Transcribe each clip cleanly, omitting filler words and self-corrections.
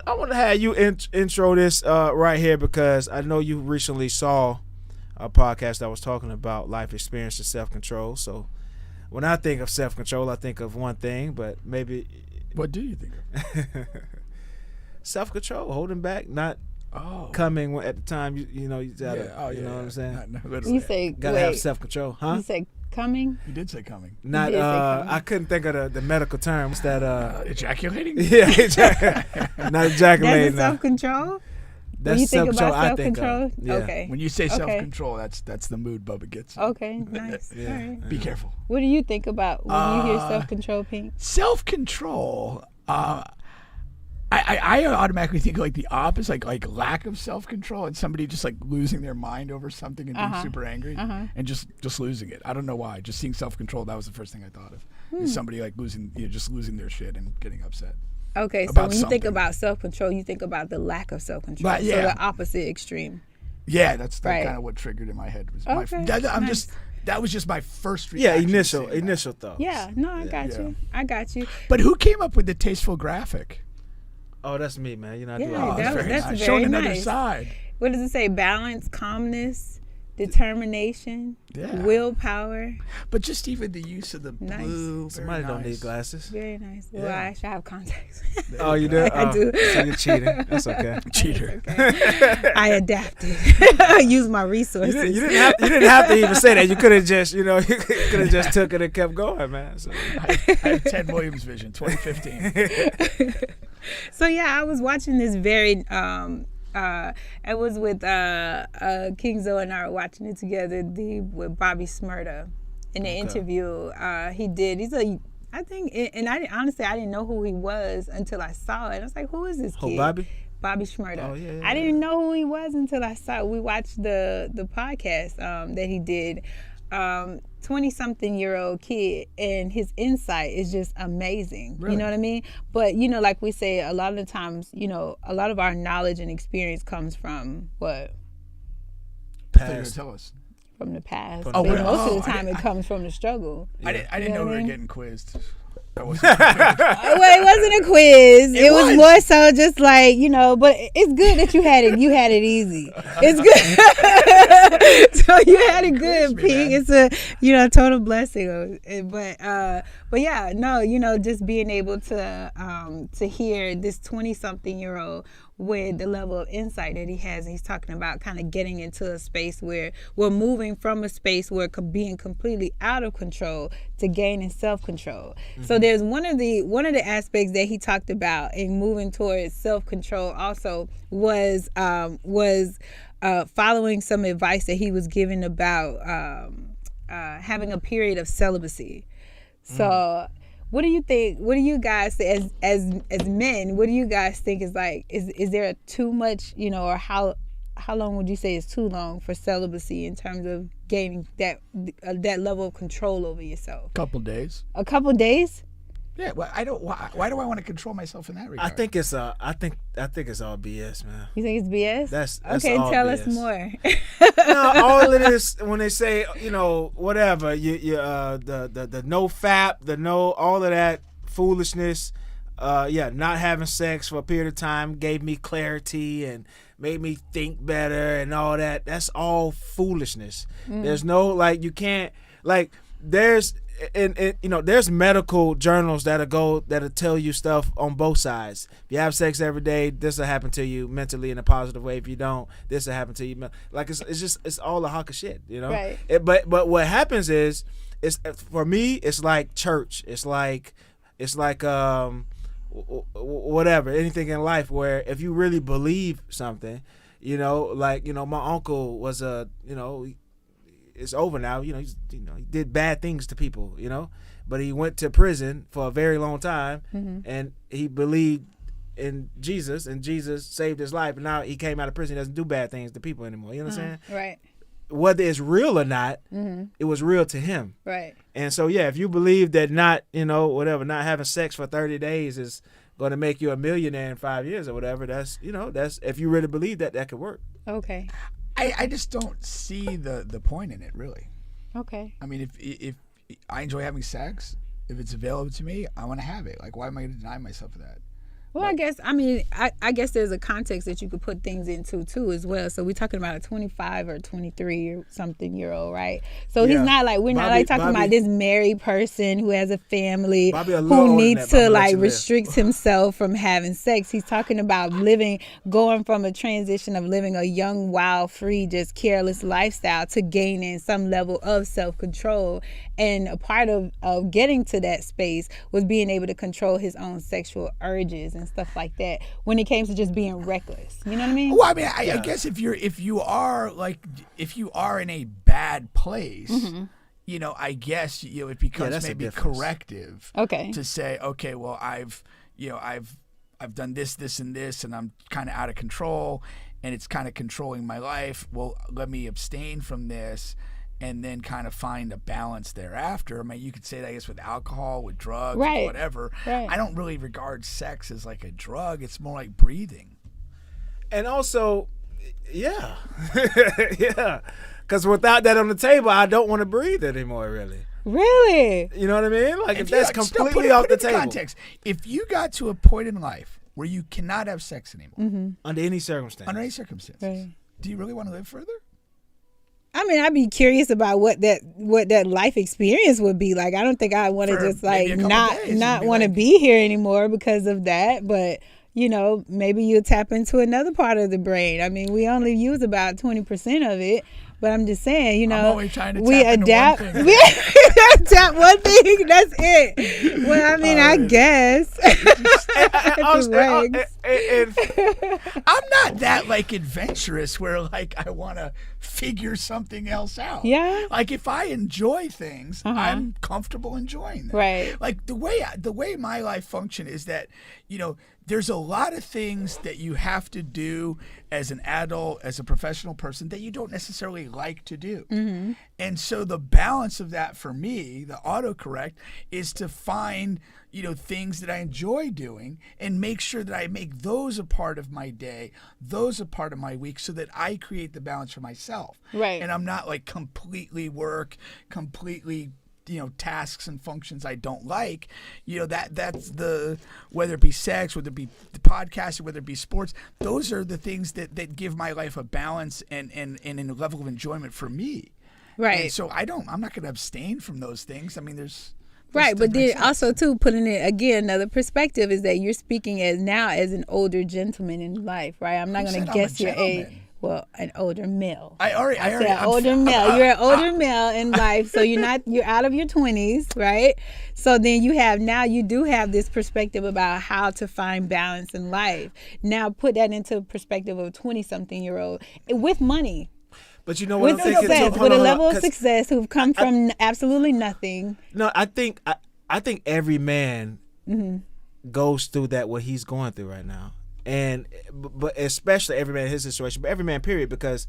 I want to have you intro this right here because I know you recently saw a podcast that was talking about life experience and self-control. So when I think of self-control, I think of one thing, but maybe... What do you think of? Self-control, holding back, not coming at the time. You know, you gotta, you know what I'm saying? Not You say, gotta have self-control, huh? You say coming? You did say coming. Not, say coming. I couldn't think of the medical terms that, ejaculating? yeah, not ejaculating. That's self-control? That's when you think self-control, about I think self-control? of. Yeah. Okay. When you say self-control, that's the mood Bubba gets in. Okay, nice. Yeah. All right. Be careful. What do you think about when you hear self-control, Pink? Self-control, I automatically think like the opposite, like lack of self-control and somebody just like losing their mind over something and being super angry and just losing it. I don't know why. Just seeing self-control, that was the first thing I thought of. Is somebody like just losing their shit and getting upset. Okay, so when you think about self-control, you think about the lack of self-control. Right, yeah. So the opposite extreme. Yeah, that's Right. kind of what triggered in my head. Was Okay, that was just my first Yeah, reaction. initial thoughts. Yeah, no, I got you. I got you. But who came up with the tasteful graphic? Oh, that's me, man. You know, I Yeah, do all that's that. very nice. nice. Showing another side. What does it say? Balance, calmness, determination, willpower. But just even the use of the Nice. blue. Somebody don't need glasses. Very nice. Well, Yeah. I actually have contacts. Oh, you do? I do. So you're cheating. That's okay. Cheater. Okay. I adapted. I used my resources. You didn't have to even say that. You could have just, you could have just took it and kept going, man. So. I have Ted Williams vision, 2015. So yeah, I was watching this very. I was with King Zoe and I were watching it together. With Bobby Smyrna in the interview he did. I think, and I honestly I didn't know who he was until I saw it. I was like, who is this kid? Bobby? Bobby Smyrna. Oh, yeah. I didn't know who he was until I saw it. We watched the podcast that he did. 20-something-year-old kid, and his insight is just amazing. Really? You know what I mean? But like we say, a lot of the times, a lot of our knowledge and experience comes from what? Past. Tell us. From the past. From But the past. most of the time, it comes from the struggle. I didn't know we were getting quizzed. That wasn't Well, it wasn't a quiz. It was more so just like, but it's good that you had it. You had it easy. It's good. So you had it good, Pete. It's a, total blessing. But yeah, no, just being able to hear this 20-something-year-old with the level of insight that he has. And he's talking about kind of getting into a space where we're moving from a space where being completely out of control to gaining self-control. Mm-hmm. So there's one of the aspects that he talked about in moving towards self-control also was following some advice that he was given about having a period of celibacy. So what do you think? What do you guys say as men? What do you guys think is like? Is there too much? Or how long would you say is too long for celibacy in terms of gaining that level of control over yourself? Couple days. A couple days? Yeah. Well, I don't. Why do I want to control myself in that regard? I think it's I think it's all BS, man. You think it's BS? That's okay. all Tell BS. us more. No, all it is when they say whatever the no fap, the no all of that foolishness. Not having sex for a period of time gave me clarity and made me think better and all that. That's all foolishness. There's no you can't there's. And there's medical journals that'll tell you stuff on both sides. If you have sex every day, this will happen to you mentally in a positive way. If you don't, this will happen to you. It's all a hawk of shit, Right. But what happens is, for me, it's like church. It's like whatever, anything in life where if you really believe something, my uncle was it's over now. He did bad things to people, but he went to prison for a very long time, and he believed in Jesus, and Jesus saved his life, and now he came out of prison. He doesn't do bad things to people anymore. You know what I'm saying? Right. Whether it's real or not, it was real to him. Right. And so, if you believe that not having sex for 30 days is going to make you a millionaire in 5 years or whatever, that's if you really believe that could work. Okay. I just don't see the point in it, really. Okay. I mean, if I enjoy having sex, if it's available to me, I want to have it. Like, why am I going to deny myself of that? Well, I guess, I guess there's a context that you could put things into too as well. So we're talking about a 25 or 23 or something year old, right? So he's not like, we're not like talking about this married person who has a family who needs to like restrict himself from having sex. He's talking about going from a transition of living a young, wild, free, just careless lifestyle to gaining some level of self-control. And a part of getting to that space was being able to control his own sexual urges and stuff like that when it came to just being reckless. You know what I mean? Well, I mean, I guess if you are in a bad place, you know, I guess it becomes maybe corrective. Okay. To say, okay, well, I've done this, and this, and I'm kind of out of control, and it's kind of controlling my life. Well, let me abstain from this, and then kind of find a balance thereafter. I mean, you could say that, I guess, with alcohol, with drugs, right. whatever. Right. I don't really regard sex as like a drug. It's more like breathing. And also, yeah. Because without that on the table, I don't want to breathe anymore, really. Really? You know what I mean? Like, if that's completely put off it the in table. Context, if you got to a point in life where you cannot have sex anymore, Under any circumstance. Right. Do you really want to live further? I mean, I'd be curious about what that life experience would be like. I don't think I want to just like not want to be here anymore because of that. But you know, maybe you'll tap into another part of the brain. I mean, we only use about 20% of it. But I'm just saying, you know, I'm only trying to we tap adapt. into one thing. We tap one thing. That's it. Well, I mean, I guess. I'm not that like adventurous where like I want to figure something else out. Yeah. Like if I enjoy things, I'm comfortable enjoying them. Right. Like the way my life function is that, you know, there's a lot of things that you have to do as an adult, as a professional person, that you don't necessarily like to do. Mm-hmm. And so the balance of that for me, the autocorrect, is to find, you know, things that I enjoy doing and make sure that I make those a part of my day, those a part of my week, so that I create the balance for myself. Right. And I'm not like completely you know, tasks and functions I don't like. You know, that's the, whether it be sex, whether it be the podcasting, whether it be sports, those are the things that give my life a balance and a level of enjoyment for me. Right. And so I'm not going to abstain from those things. I mean, there's right, but then also too, putting it again, another perspective is that you're speaking as an older gentleman in life, right? I'm not going to guess your age. Well, an older male. You're an older male in life, so you're out of your 20s, right? So then you do have this perspective about how to find balance in life. Now put that into perspective of a 20-something-year-old with money. But you know what with I'm thinking success, too? with a level of success, who've come from absolutely nothing. No, I think every man goes through that, what he's going through right now. But especially every man in his situation, but every man period, because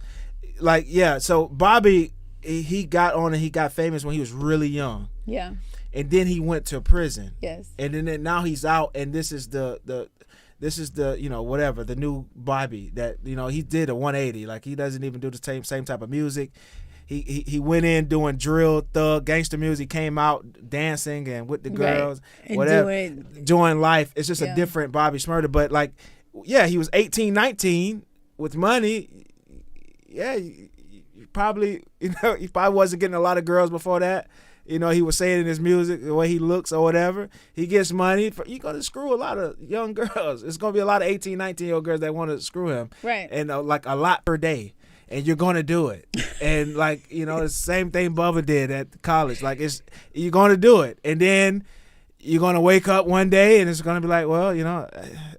like, yeah, so Bobby, he got on and he got famous when he was really young. Yeah. And then he went to prison. Yes. And then now he's out, and this is the you know, whatever, the new Bobby that, you know, he did a 180. Like, he doesn't even do the same type of music. He went in doing drill, thug, gangster music, came out dancing and with the girls, right. whatever, enjoying life. It's just a different Bobby Shmurda. But like, yeah, he was 18, 19 with money. Yeah, you probably, you know, he probably wasn't getting a lot of girls before that. You know, he was saying in his music, the way he looks or whatever. He gets money. You're going to screw a lot of young girls. It's going to be a lot of 18, 19-year-old girls that want to screw him. Right. And like a lot per day. And you're going to do it. And like, you know, it's the same thing Bubba did at college. Like, you're going to do it. And then you're going to wake up one day and it's going to be like, well, you know,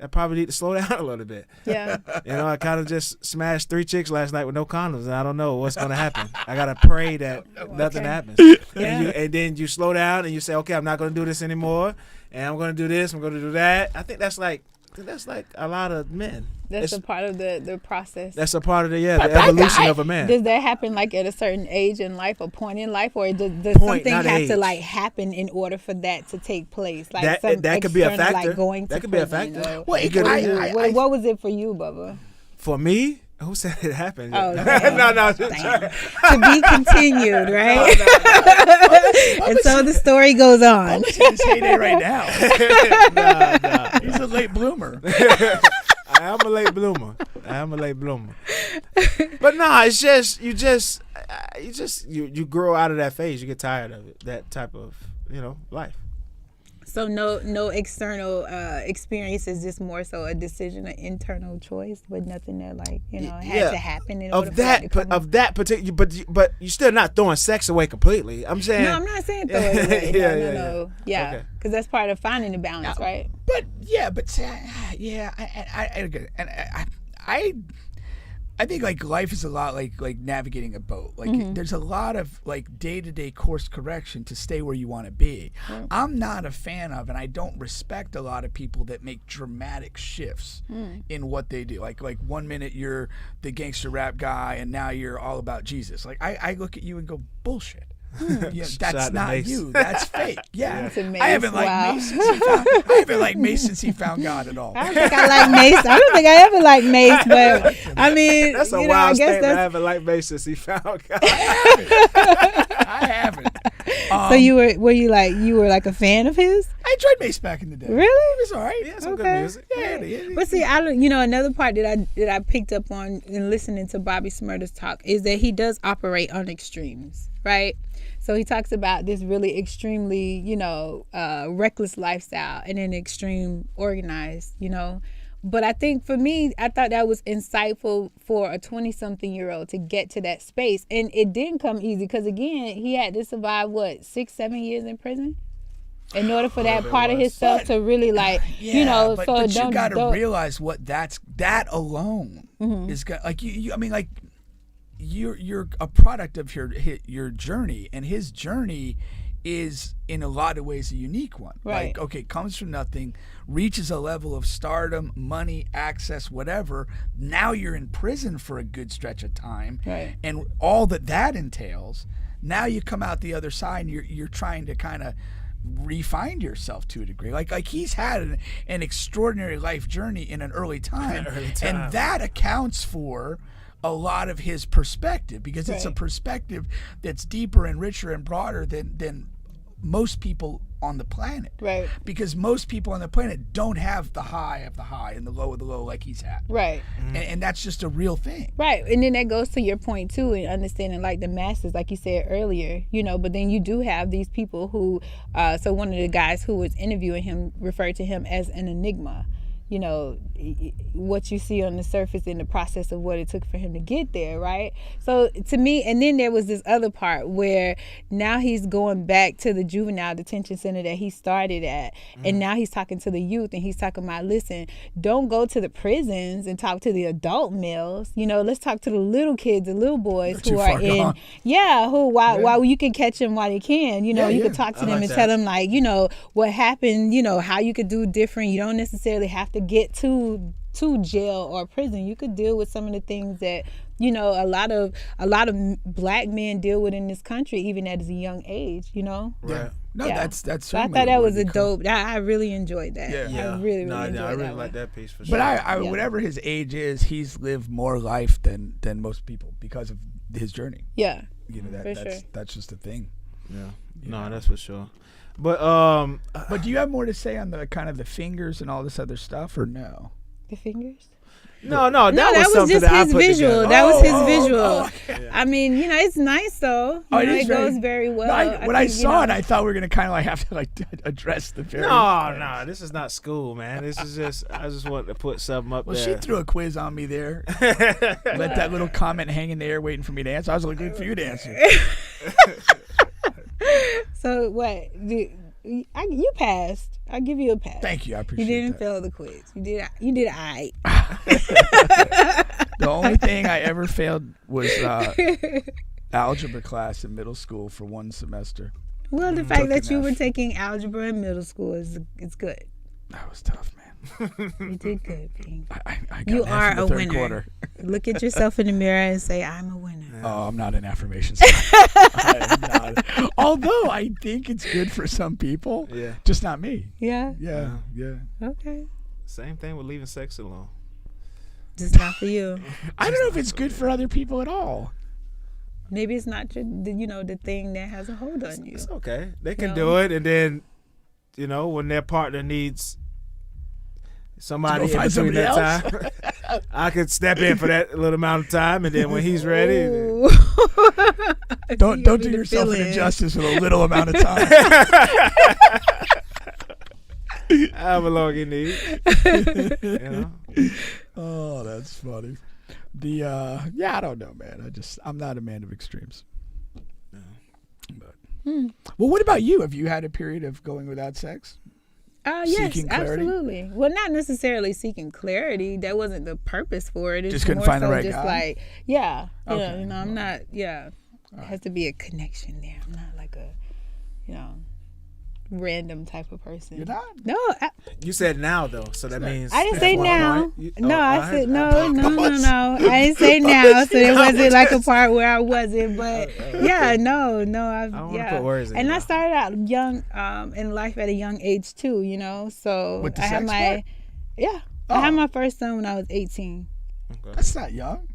I probably need to slow down a little bit. Yeah. You know, I kind of just smashed 3 chicks last night with no condoms, and I don't know what's going to happen. I got to pray that nothing happens. Yeah. And then you slow down and you say, okay, I'm not going to do this anymore, and I'm going to do this, I'm going to do that. I think that's like a lot of men. That's a part of the process. That's a part of the evolution of a man. Does that happen like at a certain age in life, or point in life, or does something have to like happen in order for that to take place? Like that could be a factor. Like going that to could be a prison, factor. what was it for you, Bubba? For me, Who said it happened? Oh, no. To be continued, right? And so the story goes on. I'm in his heyday right now. Nah. He's a late bloomer. I am a late bloomer. But nah, it's just you grow out of that phase. You get tired of it. That type of life. So no external experiences, just more so a decision, an internal choice, but nothing that had to happen in order for that to come of that particular. But you're still not throwing sex away completely. I'm saying. No, I'm not saying throw it away. No. Yeah, Okay. because that's part of finding the balance, right? But I think like life is a lot like navigating a boat. Like there's a lot of like day-to-day course correction to stay where you want to be. Right. I'm not a fan of, and I don't respect a lot of people that make dramatic shifts in what they do. Like 1 minute you're the gangster rap guy and now you're all about Jesus. Like I look at you and go, bullshit. Yeah, that's not you. That's fake. Yeah, Mace. I haven't liked Mace since he found God at all. I don't think I like Mace. I don't think I ever liked Mace, but I mean, that's a wild statement. I haven't liked Mace since he found God. I haven't. So you were like a fan of his? I enjoyed Mace back in the day. Really? It was all right. Yeah, some good music. Yeah. But see, another part that I picked up on in listening to Bobby Smurda's talk is that he does operate on extremes, right? So he talks about this really extremely, reckless lifestyle and an extreme organized, But I think for me, I thought that was insightful for a 20-something-year-old to get to that space. And it didn't come easy because, again, he had to survive, 6-7 years in prison? In order for that part of himself to really but you got to realize what that alone is. Like you, I mean, like you're a product of your journey, and his journey is in a lot of ways a unique one. Right. Like, okay, comes from nothing, reaches a level of stardom, money, access, whatever. Now you're in prison for a good stretch of time, right, and all that entails. Now you come out the other side, and you're trying to kind of refine yourself to a degree. Like he's had an extraordinary life journey in an early time, and that accounts for a lot of his perspective, because it's a perspective that's deeper and richer and broader than most people on the planet. Right. Because most people on the planet don't have the high of the high and the low of the low like he's had. Right. And that's just a real thing. Right. And then that goes to your point too, in understanding like the masses, like you said earlier, but then you do have these people who, so one of the guys who was interviewing him referred to him as an enigma. What you see on the surface in the process of what it took for him to get there, right? So to me, and then there was this other part where now he's going back to the juvenile detention center that he started at, and now he's talking to the youth, and he's talking about, listen, don't go to the prisons and talk to the adult males. Let's talk to the little kids, the little boys who are in, while you can catch them while you can, you can talk to them and tell them like, what happened, how you could do different. You don't necessarily have to get to jail or prison. You could deal with some of the things that a lot of black men deal with in this country, even at a young age. Right. No, that's so I thought that was a dope. I really enjoyed that. Yeah. I really enjoyed I really that like that piece for sure. But I whatever his age is, he's lived more life than most people because of his journey. Yeah. That's just a thing. Yeah. No, that's for sure. But do you have more to say on the kind of the fingers and all this other stuff, or no? The fingers? No, that was just his visual. That was his visual. Okay. I mean, it's nice though. It goes very well. I saw it, I thought we were gonna kind of like have to like address the very. No, this is not school, man. This is just I just want to put something up there. Well, she threw a quiz on me there. Let that little comment hang in the air, waiting for me to answer. I was looking for you to answer. So what? You passed. I'll give you a pass. Thank you. I appreciate it. You didn't fail the quiz. You did all right. The only thing I ever failed was algebra class in middle school for one semester. Well, the fact that you were taking algebra in middle school is good. That was tough, man. You did good, Pink. I got you an are F in the a third winner. Quarter. Look at yourself in the mirror and say, "I'm a winner." Oh, I'm not an affirmations guy. I am not. Although I think it's good for some people. Yeah. Just not me. Yeah. Yeah. Okay. Same thing with leaving sex alone. just not for you. I don't know if it's good for other people at all. Maybe it's not the thing that has a hold on you. It's okay. They can do it, and then, when their partner needs somebody in between that time, I could step in for that little amount of time, and then when he's ready, don't do yourself an injustice with a little amount of time. however long you need. Oh, that's funny. I don't know, man. I'm not a man of extremes. No. But, well, what about you? Have you had a period of going without sex? Yes, absolutely. Well, not necessarily seeking clarity. That wasn't the purpose for it. It's just couldn't more find so the right just guy? like, yeah. Okay. I'm not, yeah. It has to be a connection there. I'm not like a, random type of person. You're not? No. You said now, though, so that means... I didn't say now. I said no. I didn't say Oh, now, so it wasn't like a part where I wasn't. But yeah, no. I don't want to put words in and your I mouth. started out young in life at a young age too, So With the I had sex my part? I had my first son when I was 18. Okay. That's not young.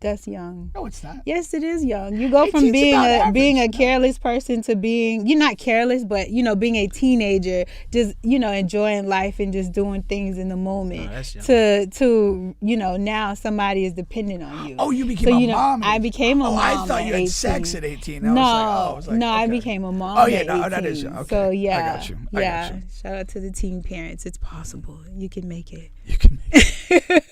That's young. No, it's not. Yes, it is young. You go from 18's being about being a average. careless person to being, you're not careless, but being a teenager, just enjoying life and just doing things in the moment. that's young. To now somebody is dependent on you. Oh, you became a mom. I became a mom. I thought at you had 18. sex at 18. No, okay. I became a mom. Oh, yeah, at no, 18. that is young. Okay. So yeah, I got you. I got you. Shout out to the teen parents. It's possible. You can make it. You can make it.